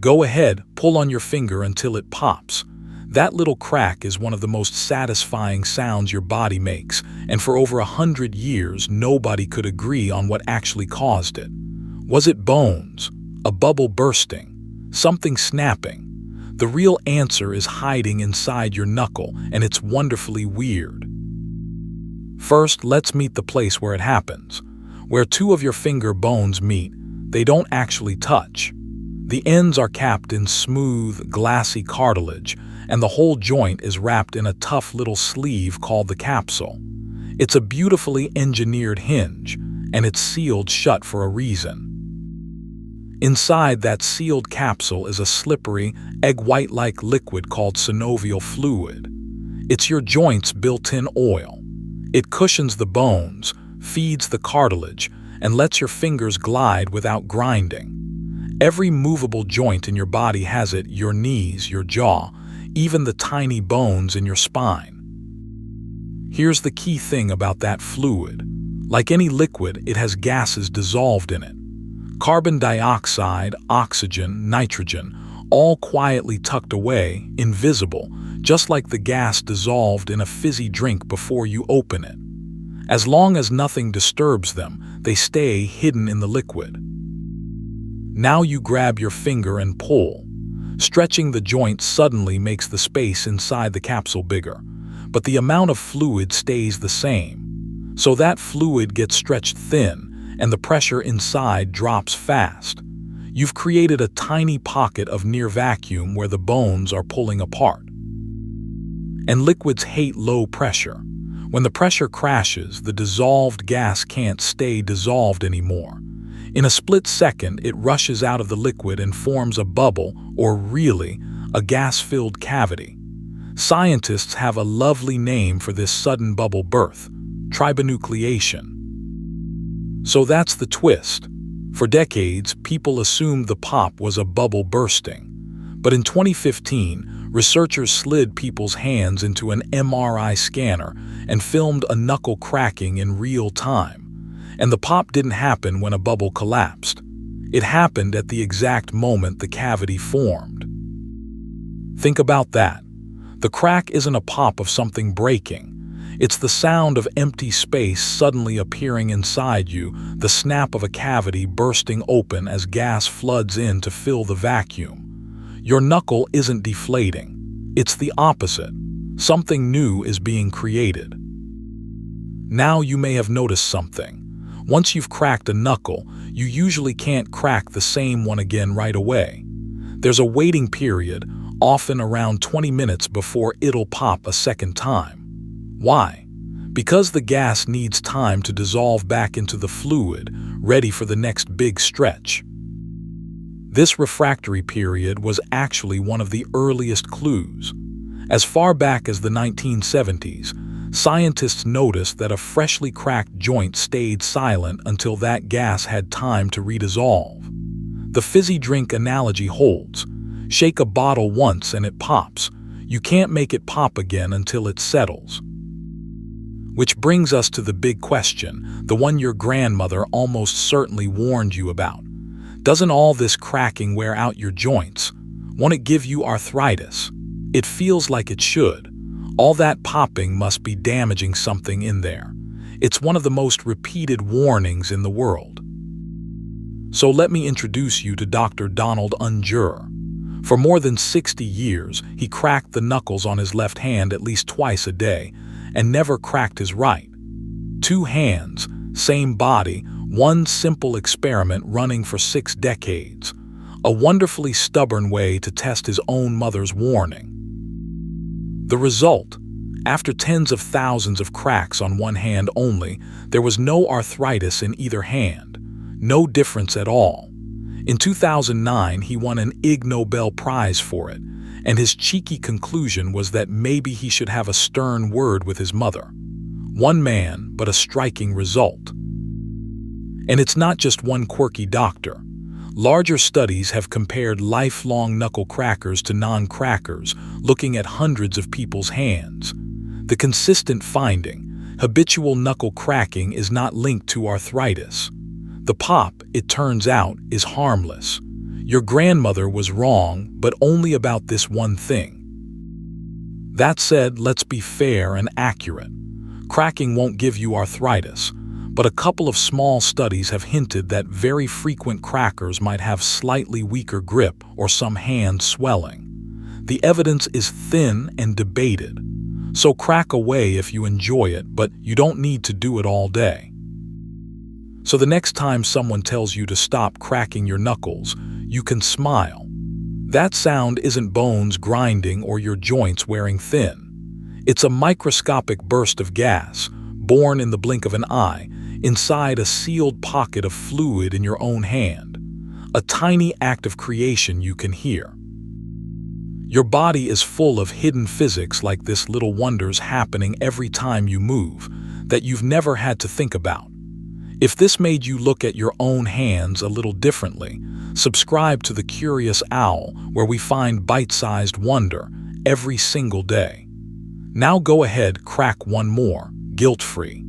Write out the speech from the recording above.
Go ahead, pull on your finger until it pops. That little crack is one of the most satisfying sounds your body makes, and for over 100 years, nobody could agree on what actually caused it. Was it bones? A bubble bursting? Something snapping? The real answer is hiding inside your knuckle, and it's wonderfully weird. First, let's meet the place where it happens. Where two of your finger bones meet, they don't actually touch. The ends are capped in smooth, glassy cartilage, and the whole joint is wrapped in a tough little sleeve called the capsule. It's a beautifully engineered hinge, and it's sealed shut for a reason. Inside that sealed capsule is a slippery, egg-white-like liquid called synovial fluid. It's your joint's built-in oil. It cushions the bones, feeds the cartilage, and lets your fingers glide without grinding. Every movable joint in your body has it: your knees, your jaw, even the tiny bones in your spine. Here's the key thing about that fluid. Like any liquid, it has gases dissolved in it. Carbon dioxide, oxygen, nitrogen, all quietly tucked away, invisible, just like the gas dissolved in a fizzy drink before you open it. As long as nothing disturbs them, they stay hidden in the liquid. Now you grab your finger and pull. Stretching the joint suddenly makes the space inside the capsule bigger, but the amount of fluid stays the same. So that fluid gets stretched thin, and the pressure inside drops fast. You've created a tiny pocket of near vacuum where the bones are pulling apart. And liquids hate low pressure. When the pressure crashes, the dissolved gas can't stay dissolved anymore. In a split second, it rushes out of the liquid and forms a bubble, or really, a gas-filled cavity. Scientists have a lovely name for this sudden bubble birth: tribonucleation. So that's the twist. For decades, people assumed the pop was a bubble bursting. But in 2015, researchers slid people's hands into an MRI scanner and filmed a knuckle cracking in real time. And the pop didn't happen when a bubble collapsed. It happened at the exact moment the cavity formed. Think about that. The crack isn't a pop of something breaking. It's the sound of empty space suddenly appearing inside you, the snap of a cavity bursting open as gas floods in to fill the vacuum. Your knuckle isn't deflating. It's the opposite. Something new is being created. Now you may have noticed something. Once you've cracked a knuckle, you usually can't crack the same one again right away. There's a waiting period, often around 20 minutes before it'll pop a second time. Why? Because the gas needs time to dissolve back into the fluid, ready for the next big stretch. This refractory period was actually one of the earliest clues. As far back as the 1970s, scientists noticed that a freshly cracked joint stayed silent until that gas had time to redissolve. The fizzy drink analogy holds. Shake a bottle once and it pops. You can't make it pop again until it settles. Which brings us to the big question, the one your grandmother almost certainly warned you about. Doesn't all this cracking wear out your joints? Won't it give you arthritis? It feels like it should. All that popping must be damaging something in there. It's one of the most repeated warnings in the world. So let me introduce you to Dr. Donald Unger. For more than 60 years, he cracked the knuckles on his left hand at least twice a day, and never cracked his right. 2 hands, same body, one simple experiment running for 6 decades. A wonderfully stubborn way to test his own mother's warning. The result: after tens of thousands of cracks on one hand only, there was no arthritis in either hand. No difference at all. In 2009, he won an Ig Nobel Prize for it, and his cheeky conclusion was that maybe he should have a stern word with his mother. One man, but a striking result. And it's not just one quirky doctor. Larger studies have compared lifelong knuckle crackers to non-crackers, looking at hundreds of people's hands. The consistent finding: habitual knuckle cracking is not linked to arthritis. The pop, it turns out, is harmless. Your grandmother was wrong, but only about this one thing. That said, let's be fair and accurate. Cracking won't give you arthritis, but a couple of small studies have hinted that very frequent crackers might have slightly weaker grip or some hand swelling. The evidence is thin and debated, so crack away if you enjoy it, but you don't need to do it all day. So the next time someone tells you to stop cracking your knuckles, you can smile. That sound isn't bones grinding or your joints wearing thin. It's a microscopic burst of gas, born in the blink of an eye, inside a sealed pocket of fluid in your own hand. A tiny act of creation you can hear. Your body is full of hidden physics like this, little wonders happening every time you move that you've never had to think about. If this made you look at your own hands a little differently, subscribe to The Curious Owl, where we find bite-sized wonder every single day. Now go ahead, crack one more, guilt-free.